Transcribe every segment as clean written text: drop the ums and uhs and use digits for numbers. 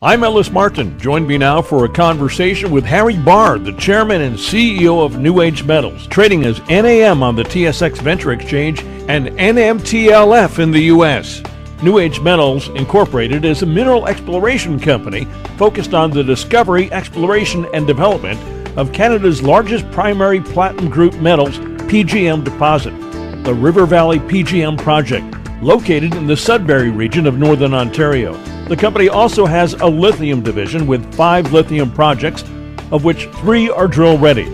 I'm Ellis Martin. Join me now for a conversation with Harry Barr, the chairman and CEO of New Age Metals, trading as NAM on the TSX Venture Exchange and NMTLF in the U.S. New Age Metals Incorporated is a mineral exploration company focused on the discovery, exploration, and development of Canada's largest primary platinum group metals PGM deposit, the River Valley PGM Project, located in the Sudbury region of Northern Ontario. The company also has a lithium division with 5 lithium projects, of which 3 are drill-ready.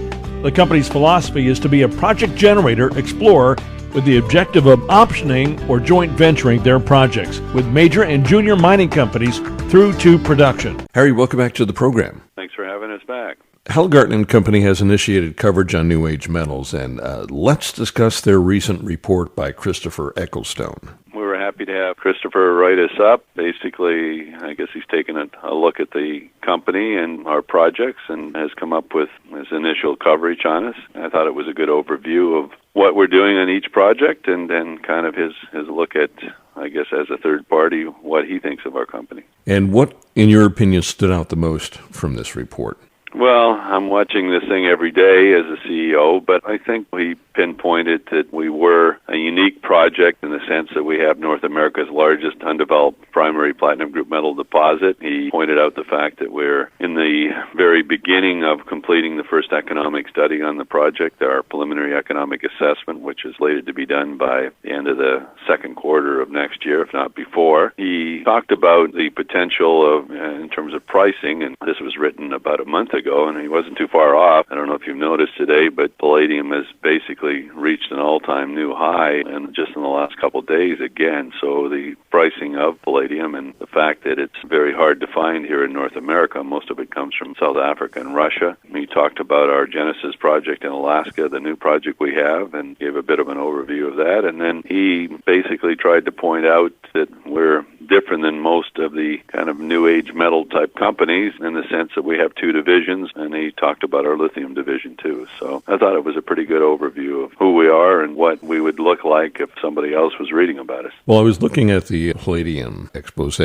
The company's philosophy is to be a project generator explorer with the objective of optioning or joint venturing their projects with major and junior mining companies through to production. Harry, welcome back to the program. Thanks for having us back. Halligarton & Company has initiated coverage on New Age Metals, and let's discuss their recent report by Christopher Ecclestone. We were happy to have Christopher write us up. Basically, I guess he's taken a look at the company and our projects and has come up with his initial coverage on us. I thought it was a good overview of what we're doing on each project and then kind of his look at, I guess, as a third party, what he thinks of our company. And what, in your opinion, stood out the most from this report? Well, I'm watching this thing every day as a CEO, but I think we pinpointed that we were a unique project in the sense that we have North America's largest undeveloped primary platinum group metal deposit. He pointed out the fact that we're in the very beginning of completing the first economic study on the project, our preliminary economic assessment, which is slated to be done by the end of the second quarter of next year, if not before. He talked about the potential of, in terms of pricing, and this was written about a month ago, and he wasn't too far off. I don't know if you've noticed today, but palladium has basically reached an all-time new high, and just in the last couple of days again. So the pricing of palladium and the fact that it's very hard to find here in North America, most of it comes from South Africa and Russia. He talked about our Genesis project in Alaska, the new project we have, and gave a bit of an overview of that. And then he basically tried to point out that we're different than most of the kind of new age metal type companies in the sense that we have 2 divisions, and he talked about our lithium division too. So I thought it was a pretty good overview of who we are and what we would look like if somebody else was reading about us. Well, I was looking at the palladium expose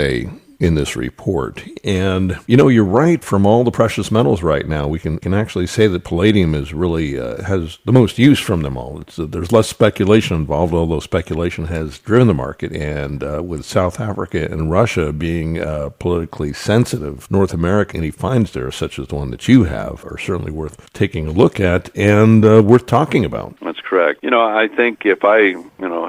in this report. And, you know, you're right, from all the precious metals right now, we can actually say that palladium is really has the most use from them all. There's less speculation involved, although speculation has driven the market. And with South Africa and Russia being politically sensitive, North America, any finds there, such as the one that you have, are certainly worth taking a look at and worth talking about. That's correct. You know, I think if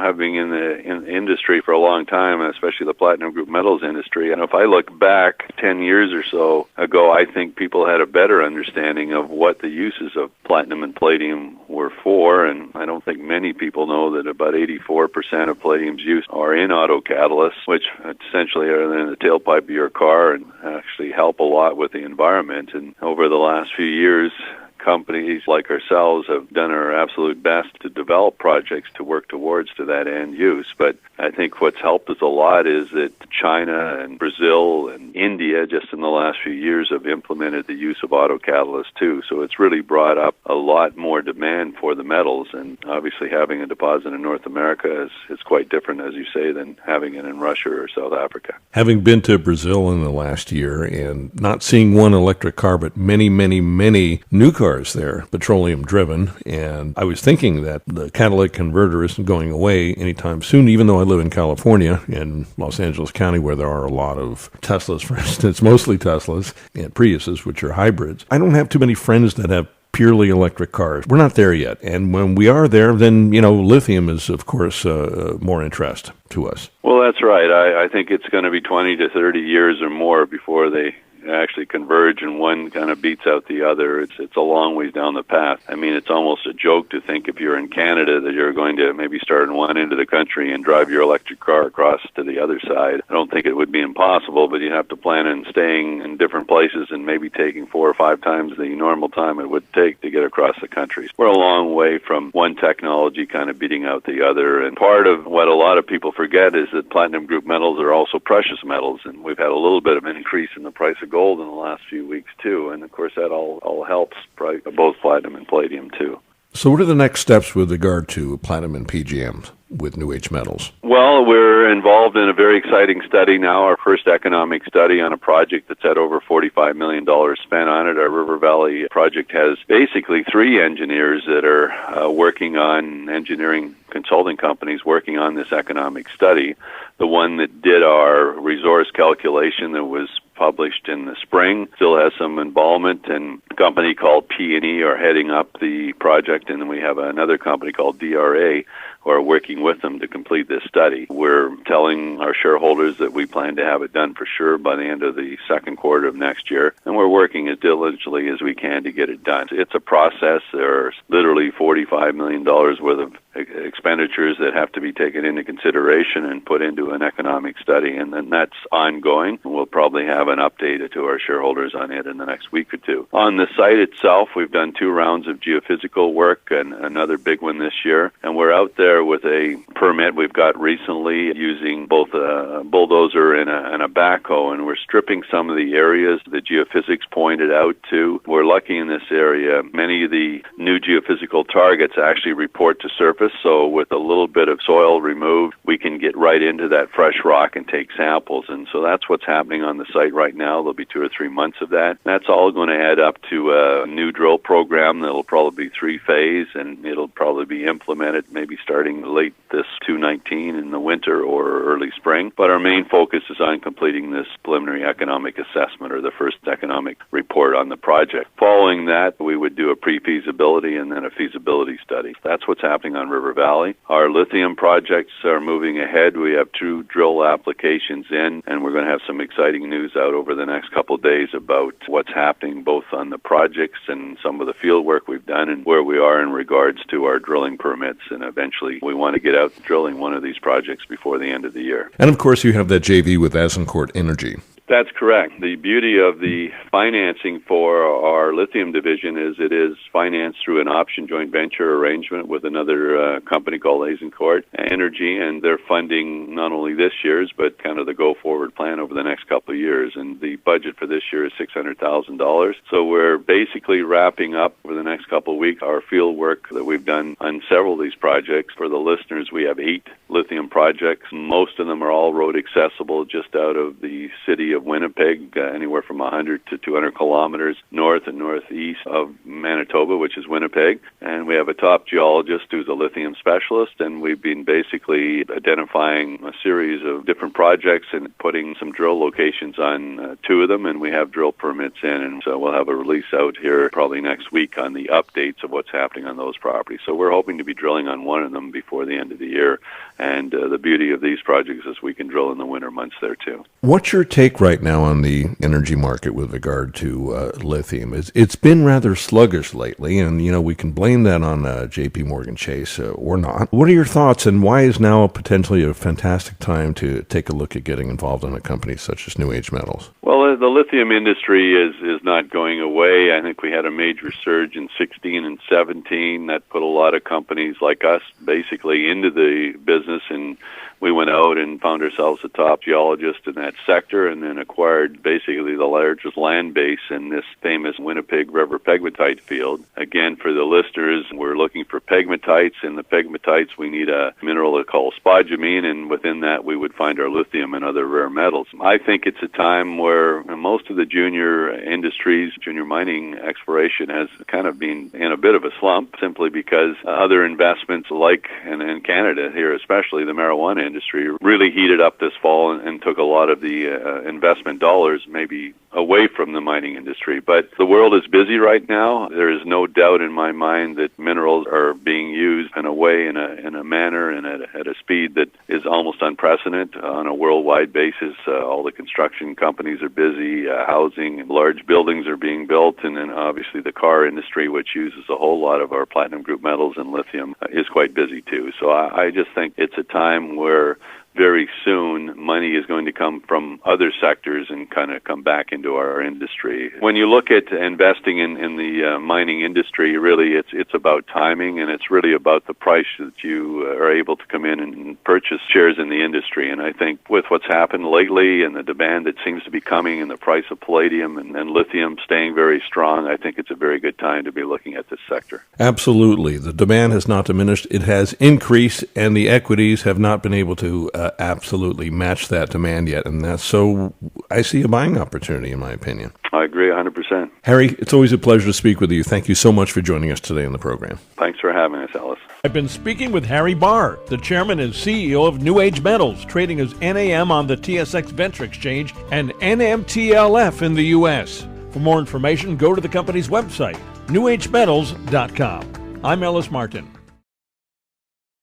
having in the industry for a long time, especially the platinum group metals industry, and if I look back 10 years or so ago, I think people had a better understanding of what the uses of platinum and palladium were for, and I don't think many people know that about 84% of palladium's use are in auto catalysts, which essentially are in the tailpipe of your car and actually help a lot with the environment. And over the last few years, companies like ourselves have done our absolute best to develop projects to work towards to that end use. But I think what's helped us a lot is that China and Brazil and India just in the last few years have implemented the use of auto catalysts too. So it's really brought up a lot more demand for the metals. And obviously having a deposit in North America is quite different, as you say, than having it in Russia or South Africa. Having been to Brazil in the last year and not seeing one electric car, but many, many, many new cars there, petroleum driven, and I was thinking that the catalytic converter isn't going away anytime soon, even though I live in California, in Los Angeles County, where there are a lot of Teslas, for instance, mostly Teslas, and Priuses, which are hybrids. I don't have too many friends that have purely electric cars. We're not there yet, and when we are there, then, lithium is, of course, more interest to us. Well, that's right. I think it's going to be 20 to 30 years or more before they actually converge and one kind of beats out the other. It's a long ways down the path. I mean, it's almost a joke to think if you're in Canada that you're going to maybe start in one end of the country and drive your electric car across to the other side. I don't think it would be impossible, but you'd have to plan on staying in different places and maybe taking 4 or 5 times the normal time it would take to get across the country. We're a long way from one technology kind of beating out the other. And part of what a lot of people forget is that platinum group metals are also precious metals, and we've had a little bit of an increase in the price of gold in the last few weeks too, and of course that all helps both platinum and palladium too. So what are the next steps with regard to platinum and PGMs? with New Age Metals? Well, we're involved in a very exciting study now, our first economic study on a project that's had over $45 million spent on it. Our River Valley project has basically 3 engineers that are working on engineering consulting companies working on this economic study. The one that did our resource calculation that was published in the spring still has some involvement, and a company called P&E are heading up the project, and then we have another company called DRA who are working with them to complete this study. We're telling our shareholders that we plan to have it done for sure by the end of the second quarter of next year, and we're working as diligently as we can to get it done. It's a process. There's literally $45 million worth of expenditures that have to be taken into consideration and put into an economic study, and then that's ongoing. We'll probably have an update to our shareholders on it in the next week or two. On the site itself, we've done 2 rounds of geophysical work and another big one this year, and we're out there with a permit we've got recently using both a bulldozer and a backhoe, and we're stripping some of the areas the geophysics pointed out to. We're lucky in this area. Many of the new geophysical targets actually report to surface, so with a little bit of soil removed, we can get right into that fresh rock and take samples, and so that's what's happening on the site right now. There'll be 2 or 3 months of that. That's all going to add up to a new drill program that'll probably be 3-phase, and it'll probably be implemented maybe starting late this 2019 in the winter or early spring. But our main focus is on completing this preliminary economic assessment, or the first economic report on the project. Following that, we would do a pre-feasibility and then a feasibility study. That's what's happening on River Valley. Our lithium projects are moving ahead. We have 2 drill applications in, and we're going to have some exciting news out over the next couple of days about what's happening both on the projects and some of the field work we've done and where we are in regards to our drilling permits. And eventually we want to get out drilling one of these projects before the end of the year. And of course you have that JV with Azincourt Energy. That's correct. The beauty of the financing for our lithium division is it is financed through an option joint venture arrangement with another company called Azincourt Energy, and they're funding not only this year's but kind of the go-forward plan over the next couple of years. And the budget for this year is $600,000. So we're basically wrapping up over the next couple of weeks our field work that we've done on several of these projects. For the listeners, we have 8 lithium projects. Most of them are all road accessible just out of the city of Winnipeg, anywhere from 100 to 200 kilometers north and northeast of Manitoba, which is Winnipeg. And we have a top geologist who's a lithium specialist, and we've been basically identifying a series of different projects and putting some drill locations on 2 of them, and we have drill permits in, and so we'll have a release out here probably next week on the updates of what's happening on those properties. So we're hoping to be drilling on one of them before the end of the year, and the beauty of these projects is we can drill in the winter months there too. What's your take right now on the energy market with regard to lithium? It's been rather sluggish lately, and we can blame that on J.P. Morgan Chase or not. What are your thoughts, and why is now potentially a fantastic time to take a look at getting involved in a company such as New Age Metals? Well, the lithium industry is not going away. I think we had a major surge in 16 and 17 that put a lot of companies like us basically into the business, and we went out and found ourselves a top geologist in that sector, and then acquired basically the largest land base in this famous Winnipeg River pegmatite field. Again, for the listeners, we're looking for pegmatites. In the pegmatites, we need a mineral called spodumene, and within that, we would find our lithium and other rare metals. I think it's a time where most of the junior industries, junior mining exploration has kind of been in a bit of a slump, simply because other investments like in Canada here, especially the marijuana industry, really heated up this fall and took a lot of the investment dollars maybe away from the mining industry. But the world is busy right now. There is no doubt in my mind that minerals are being used in a way, in a manner, and at a speed that is almost unprecedented on a worldwide basis. All the construction companies are busy, housing and large buildings are being built, and then obviously the car industry, which uses a whole lot of our platinum group metals and lithium, is quite busy too. So I just think it's a time where very soon money is going to come from other sectors and kind of come back into our industry. When you look at investing in the mining industry, really it's about timing, and it's really about the price that you are able to come in and purchase shares in the industry. And I think with what's happened lately and the demand that seems to be coming and the price of palladium and lithium staying very strong, I think it's a very good time to be looking at this sector. Absolutely. The demand has not diminished. It has increased, and the equities have not been able to absolutely match that demand yet. And that's so I see a buying opportunity, in my opinion. I agree 100%. Harry, it's always a pleasure to speak with you. Thank you so much for joining us today on the program. Thanks for having us, Ellis. I've been speaking with Harry Barr, the chairman and CEO of New Age Metals, trading as NAM on the TSX Venture Exchange and NMTLF in the U.S. For more information, go to the company's website, newagemetals.com. I'm Ellis Martin.